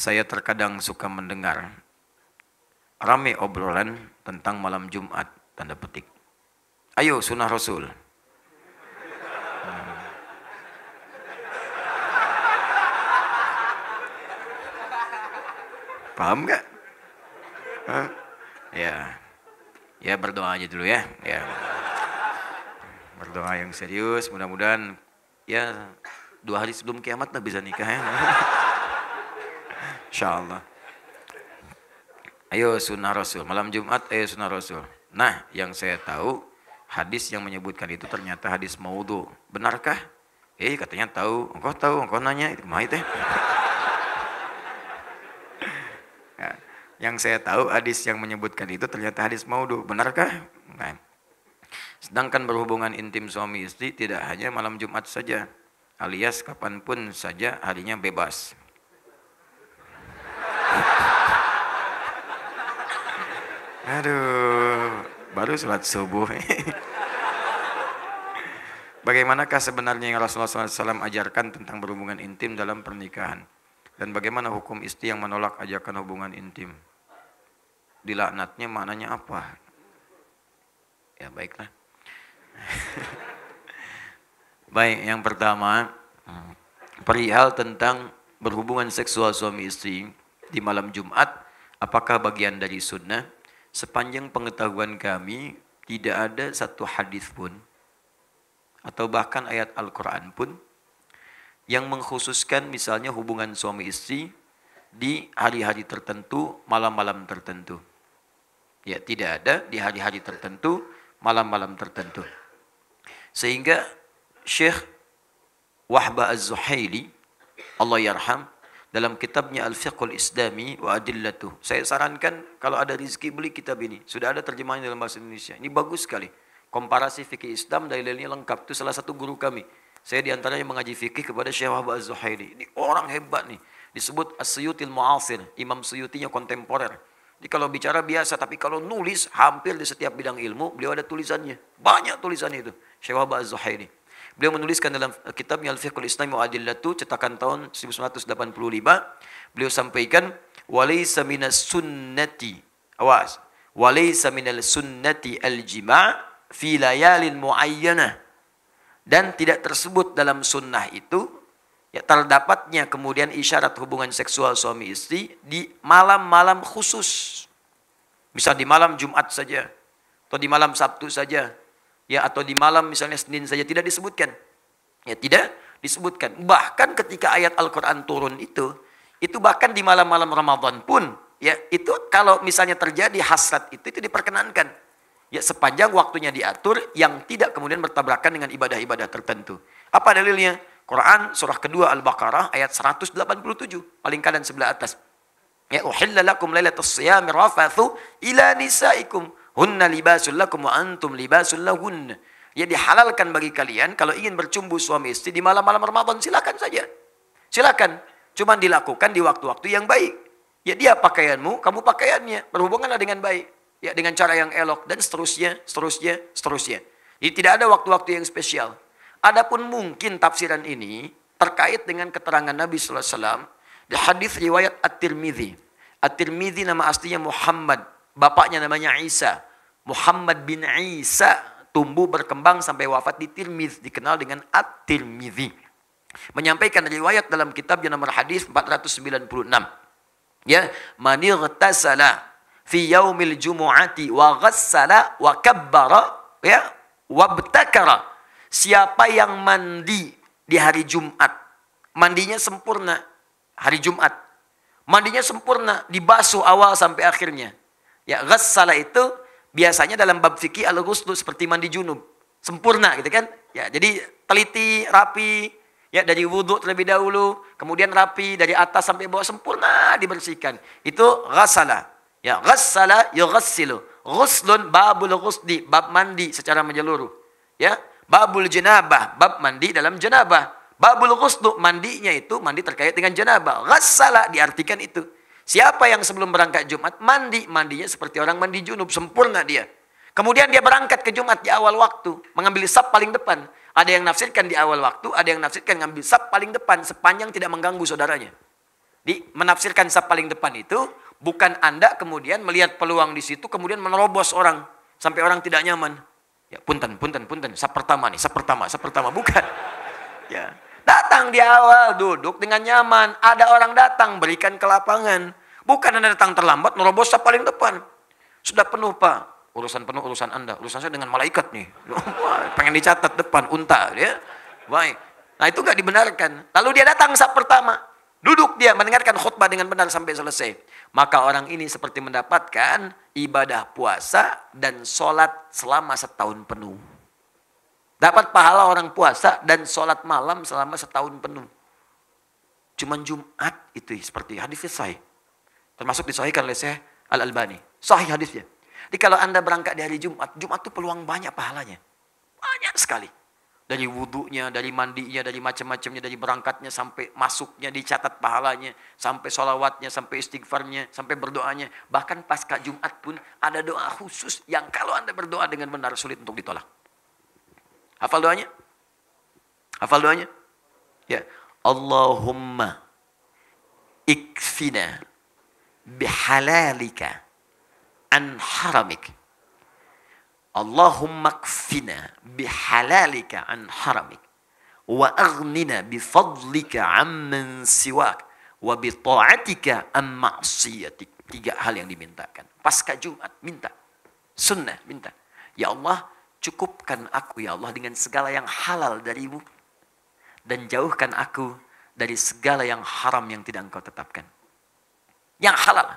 Saya terkadang suka mendengar rame obrolan tentang malam Jumat, tanda petik. Ayo sunnah Rasul. Paham nggak? Hah? Ya berdoa aja dulu ya. Berdoa yang serius, mudah-mudahan ya 2 hari sebelum kiamat lah bisa nikah ya. Insyaallah. Ayo sunnah Rasul, malam Jumat ayo sunnah Rasul. Nah, yang saya tahu hadis yang menyebutkan itu ternyata hadis maudhu. Benarkah? Katanya tahu, engkau nanya itu mah teh. Ya, yang saya tahu hadis yang menyebutkan itu ternyata hadis maudhu. Benarkah? Nah, sedangkan berhubungan intim suami istri tidak hanya malam Jumat saja, alias kapanpun saja harinya bebas. Aduh, baru sholat subuh. Bagaimanakah sebenarnya yang Rasulullah SAW ajarkan tentang berhubungan intim dalam pernikahan? Dan bagaimana hukum istri yang menolak ajakan hubungan intim? Dilaknatnya maknanya apa? Ya baiklah. Baik, yang pertama, perihal tentang berhubungan seksual suami istri di malam Jumat, apakah bagian dari sunnah? Sepanjang pengetahuan kami, tidak ada satu hadis pun, atau bahkan ayat Al-Quran pun, yang mengkhususkan misalnya hubungan suami istri di hari-hari tertentu, malam-malam tertentu. Ya, tidak ada di hari-hari tertentu, malam-malam tertentu. Sehingga Syekh Wahbah Az-Zuhaili, Allah yarham, dalam kitabnya Al-Fiqhul Islami wa Adillatuh. Saya sarankan kalau ada rezeki beli kitab ini. Sudah ada terjemahannya dalam bahasa Indonesia. Ini bagus sekali. Komparasi fikih Islam, dalilnya lengkap. Itu salah satu guru kami. Saya diantaranya mengaji fikih kepada Syekh Wahbah Az-Zuhaili. Ini orang hebat nih. Disebut As-Suyutil Mu'asir. Imam Suyutinya kontemporer. Jadi kalau bicara biasa, tapi kalau nulis hampir di setiap bidang ilmu, beliau ada tulisannya. Banyak tulisannya itu. Syekh Wahbah Az-Zuhaili. Beliau menuliskan dalam kitabnya Al-Fiqhul Islami wa Adillatuh, cetakan tahun 1985. Beliau sampaikan, walaysa minas sunnati, awas, walaysa minal sunnati al-jima' fi layalin muayyanah. Dan tidak tersebut dalam sunnah itu, ya terdapatnya kemudian isyarat hubungan seksual suami istri di malam-malam khusus. Misal di malam Jumat saja, atau di malam Sabtu saja, ya atau di malam misalnya Senin saja, tidak disebutkan. Ya tidak disebutkan. Bahkan ketika ayat Al-Quran turun itu bahkan di malam-malam Ramadan pun, ya itu kalau misalnya terjadi hasrat itu diperkenankan. Ya sepanjang waktunya diatur yang tidak kemudian bertabrakan dengan ibadah-ibadah tertentu. Apa dalilnya? Quran surah kedua Al-Baqarah ayat 187, paling kanan sebelah atas. Ya uhilla lakum lailatus siyami rafathu ila nisaikum hunna libasul lakum wa antum libasul lahun. Ya dihalalkan bagi kalian kalau ingin bercumbu suami istri di malam-malam Ramadan, silakan saja. Silakan. Cuman dilakukan di waktu-waktu yang baik. Ya dia pakaianmu, kamu pakaiannya. Berhubunganlah dengan baik. Ya dengan cara yang elok dan seterusnya. Jadi tidak ada waktu-waktu yang spesial. Adapun mungkin tafsiran ini terkait dengan keterangan Nabi sallallahu alaihi wasallam di hadis riwayat At-Tirmidzi. At-Tirmidzi nama aslinya Muhammad, bapaknya namanya Isa. Muhammad bin Isa tumbuh berkembang sampai wafat di Tirmidz, dikenal dengan At-Tirmidzi. Menyampaikan riwayat dalam kitabnya nomor hadis 496. Ya, man ightasala fi yaumil jumu'ati wa ghassala wa kabbara ya wabtakara. Siapa yang mandi di hari Jumat, mandinya sempurna hari Jumat. Mandinya sempurna, dibasuh awal sampai akhirnya. Ya, ghassala itu biasanya dalam bab fikih al-ghusl seperti mandi junub. Sempurna gitu kan? Ya, jadi teliti, rapi, ya dari wudhu terlebih dahulu, kemudian rapi dari atas sampai bawah sempurna dibersihkan. Itu ghassala. Ya, ghassala yughassilu. Ghuslun babul ghusli, bab mandi secara menyeluruh. Ya, babul janabah, bab mandi dalam janabah. Babul ghuslu, mandinya itu mandi terkait dengan janabah. Ghassala diartikan itu. Siapa yang sebelum berangkat Jumat mandi, mandinya seperti orang mandi junub, sempurna dia. Kemudian dia berangkat ke Jumat di awal waktu, mengambil saf paling depan. Ada yang nafsirkan di awal waktu, ada yang nafsirkan ngambil saf paling depan sepanjang tidak mengganggu saudaranya. Menafsirkan saf paling depan itu bukan Anda kemudian melihat peluang di situ kemudian menerobos orang sampai orang tidak nyaman. Ya, punten, saf pertama nih, saf pertama, bukan. Ya, datang di awal, duduk dengan nyaman. Ada orang datang, berikan ke lapangan. Bukan Anda datang terlambat, nerobos saf paling depan. Sudah penuh, Pak. Urusan penuh, urusan Anda. Urusan saya dengan malaikat nih. Pengen dicatat depan, unta. Ya. Baik. Nah, itu nggak dibenarkan. Lalu dia datang saf pertama. Duduk dia, mendengarkan khutbah dengan benar sampai selesai. Maka orang ini seperti mendapatkan ibadah puasa dan sholat selama setahun penuh. Dapat pahala orang puasa dan sholat malam selama setahun penuh. Cuman Jumat itu seperti hadisnya sahih. Termasuk disahihkan oleh Syekh Al-Albani. Sahih hadisnya. Jadi kalau Anda berangkat di hari Jumat, Jumat itu peluang banyak pahalanya. Banyak sekali. Dari wudhunya, dari mandinya, dari macam-macamnya, dari berangkatnya sampai masuknya dicatat pahalanya, sampai sholawatnya, sampai istighfarnya, sampai berdoanya. Bahkan pasca Jumat pun ada doa khusus yang kalau Anda berdoa dengan benar sulit untuk ditolak. Hafal doanya? Hafal doanya? Ya. Allahumma ikfina bihalalika an haramik. Allahumma kfina bihalalika an haramik wa aghnina bifadlika amman siwak wa bita'atika an ma'siyatik. 3 hal yang dimintakan. Pasca Jumat minta. Sunnah minta. Ya Allah, cukupkan aku ya Allah dengan segala yang halal darimu dan jauhkan aku dari segala yang haram yang tidak engkau tetapkan. Yang halal.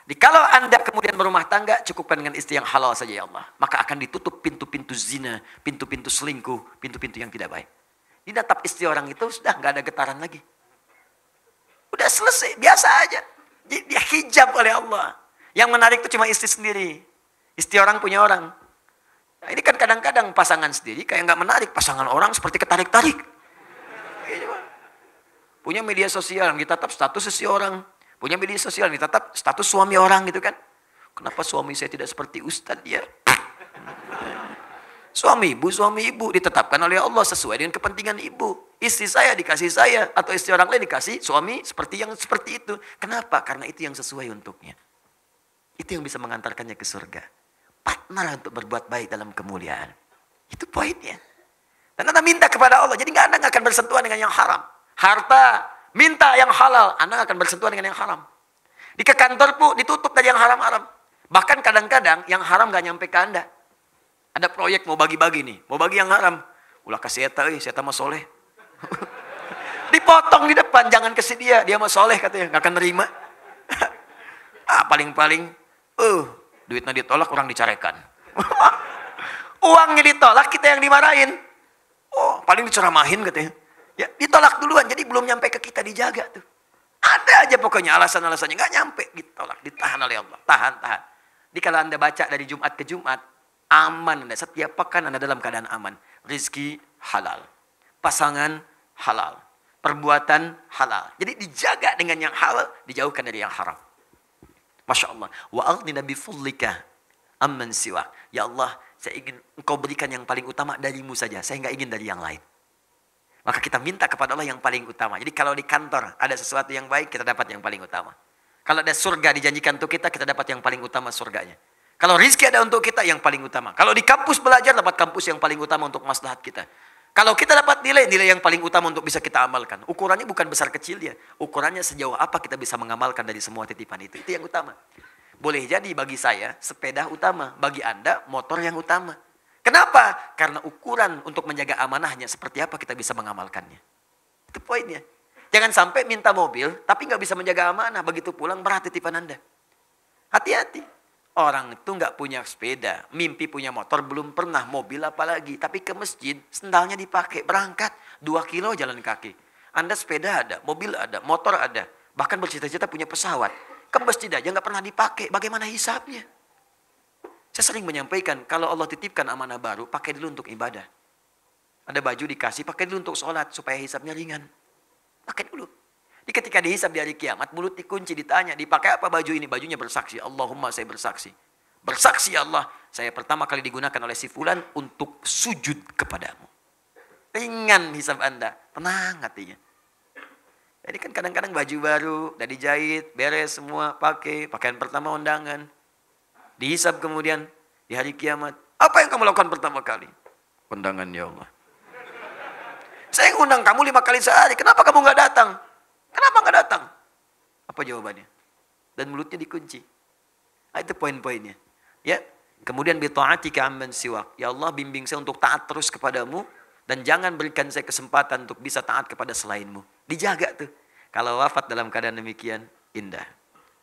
Jadi kalau Anda kemudian berumah tangga, cukupkan dengan istri yang halal saja ya Allah. Maka akan ditutup pintu-pintu zina, pintu-pintu selingkuh, pintu-pintu yang tidak baik. Dinatap istri orang itu sudah nggak ada getaran lagi. Udah selesai, biasa aja. Dia hijab oleh Allah. Yang menarik itu cuma istri sendiri. Istri orang punya orang. Nah, ini kan kadang-kadang pasangan sendiri kayak nggak menarik. Pasangan orang seperti ketarik-tarik. Punya media sosial, ditatap status seseorang. Punya media sosial, ditatap status suami orang gitu kan. Kenapa suami saya tidak seperti Ustadz ya? Suami ibu ditetapkan oleh Allah sesuai dengan kepentingan ibu. Istri saya dikasih saya, atau istri orang lain dikasih suami seperti yang seperti itu. Kenapa? Karena itu yang sesuai untuknya. Itu yang bisa mengantarkannya ke surga. Partner untuk berbuat baik dalam kemuliaan. Itu poinnya. Dan Anda minta kepada Allah, jadi Anda nggak akan bersentuhan dengan yang haram. Harta, minta yang halal, Anda akan bersentuhan dengan yang haram. Di ke kantor pun ditutup dari yang haram-haram. Bahkan kadang-kadang yang haram gak nyampe ke Anda. Ada proyek mau bagi-bagi nih, mau bagi yang haram. Ulah kasih saya mah soleh. Dipotong di depan, jangan kasih dia mah soleh katanya, gak akan nerima. Paling-paling, duitnya ditolak, orang dicarekan. Uangnya ditolak, kita yang dimarahin. Paling diceramahin katanya. Ya, ditolak duluan, jadi belum nyampe ke kita, dijaga tuh. Ada aja pokoknya alasan-alasannya, nggak nyampe, ditolak, ditahan oleh Allah. Tahan. Jadi kalau Anda baca dari Jumat ke Jumat, aman Anda. Setiap pekan Anda dalam keadaan aman. Rizki halal. Pasangan halal. Perbuatan halal. Jadi dijaga dengan yang halal, dijauhkan dari yang haram. Masya Allah. Wa aghnina bifadlika amman siwak. Ya Allah, saya ingin Engkau berikan yang paling utama darimu saja. Saya nggak ingin dari yang lain. Maka kita minta kepada Allah yang paling utama. Jadi kalau di kantor ada sesuatu yang baik, kita dapat yang paling utama. Kalau ada surga dijanjikan untuk kita dapat yang paling utama surganya. Kalau rizki ada untuk kita, yang paling utama. Kalau di kampus belajar, dapat kampus yang paling utama untuk maslahat kita. Kalau kita dapat nilai yang paling utama untuk bisa kita amalkan. Ukurannya bukan besar kecil ya. Ukurannya sejauh apa kita bisa mengamalkan dari semua titipan itu. Itu yang utama. Boleh jadi bagi saya, sepeda utama. Bagi Anda, motor yang utama. Kenapa? Karena ukuran untuk menjaga amanahnya seperti apa kita bisa mengamalkannya. Itu poinnya. Jangan sampai minta mobil, tapi nggak bisa menjaga amanah. Begitu pulang berat titipan Anda. Hati-hati. Orang itu nggak punya sepeda, mimpi punya motor, belum pernah mobil apalagi. Tapi ke masjid, sendalnya dipakai, berangkat 2 kilo jalan kaki. Anda sepeda ada, mobil ada, motor ada. Bahkan bercita-cita punya pesawat. Ke masjid aja nggak pernah dipakai, bagaimana hisapnya? Saya sering menyampaikan, kalau Allah titipkan amanah baru, pakai dulu untuk ibadah. Ada baju dikasih, pakai dulu untuk sholat, supaya hisapnya ringan. Pakai dulu. Jadi ketika dihisap di hari kiamat, mulut dikunci, ditanya, dipakai apa baju ini? Bajunya bersaksi, Allahumma saya bersaksi. Bersaksi ya Allah, saya pertama kali digunakan oleh si fulan untuk sujud kepadamu. Ringan hisap Anda, tenang hatinya. Jadi kan kadang-kadang baju baru, udah dijahit, beres semua, pakai, pakaian pertama undangan. Dihisab kemudian di hari kiamat. Apa yang kamu lakukan pertama kali? Undangan ya Allah. Saya ngundang kamu 5 kali sehari, kenapa kamu nggak datang? Kenapa nggak datang? Apa jawabannya? Dan mulutnya dikunci. Nah, itu poin-poinnya. Ya, kemudian bita'atika amman siwak. Ya Allah, bimbing saya untuk taat terus kepadamu dan jangan berikan saya kesempatan untuk bisa taat kepada selainmu. Dijaga tuh. Kalau wafat dalam keadaan demikian, indah.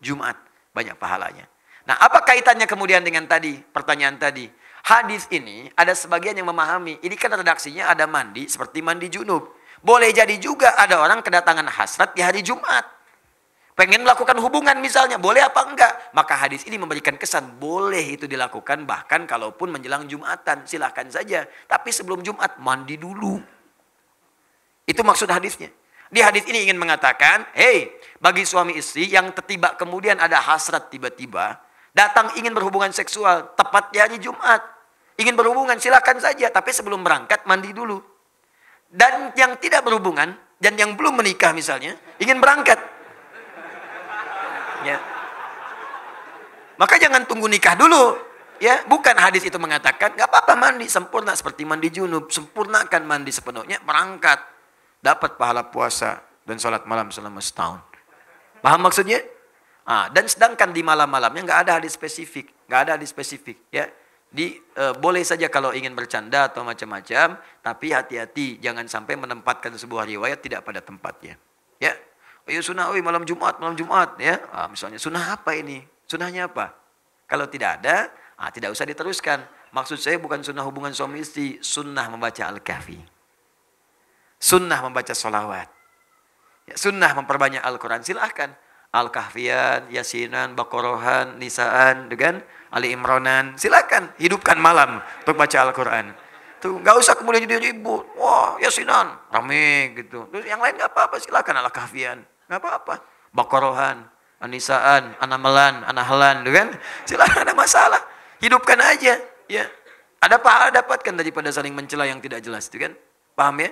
Jumat, banyak pahalanya. Nah, apa kaitannya kemudian dengan tadi, pertanyaan tadi? Hadis ini ada sebagian yang memahami, ini kan redaksinya ada mandi seperti mandi junub. Boleh jadi juga ada orang kedatangan hasrat di hari Jumat. Pengen melakukan hubungan misalnya, boleh apa enggak? Maka hadis ini memberikan kesan, boleh itu dilakukan bahkan kalaupun menjelang Jumatan, silahkan saja. Tapi sebelum Jumat, mandi dulu. Itu maksud hadisnya. Di hadis ini ingin mengatakan, hey, bagi suami istri yang tiba kemudian ada hasrat tiba-tiba, datang ingin berhubungan seksual, tepat di hari Jumat. Ingin berhubungan, silahkan saja. Tapi sebelum berangkat, mandi dulu. Dan yang tidak berhubungan, dan yang belum menikah misalnya, ingin berangkat. Ya. Maka jangan tunggu nikah dulu. Ya, bukan hadis itu mengatakan, nggak apa-apa mandi sempurna seperti mandi junub. Sempurnakan mandi sepenuhnya, berangkat. Dapat pahala puasa dan sholat malam selama setahun. Paham maksudnya? Dan sedangkan di malam-malamnya nggak ada hadis spesifik. Nggak ada hadis spesifik. Ya. Boleh saja kalau ingin bercanda atau macam-macam, tapi hati-hati jangan sampai menempatkan sebuah riwayat tidak pada tempatnya. Ya, ayo sunnah, malam Jumat, ya. Misalnya sunnah apa ini? Sunnahnya apa? Kalau tidak ada, tidak usah diteruskan. Maksud saya bukan sunnah hubungan suami istri, sunnah membaca Al-Kahfi, sunnah membaca sholawat, ya, sunnah memperbanyak Al-Quran. Silahkan Al-Kahfian, Yasinan, Baqarahan, Nisaan, dengan Ali Imranan, silakan hidupkan malam untuk baca Al-Quran. Tuh, nggak usah kemudian jadi ribut. Wah, Yasinan, rame gitu. Terus yang lain nggak apa-apa, silakan Al-Kahfian, nggak apa-apa. Baqarahan, Anisaan, Anamalan, Anahlan, kan? Silakan, ada masalah. Hidupkan aja, ya. Ada pahala dapatkan daripada saling mencela yang tidak jelas, kan? Paham ya?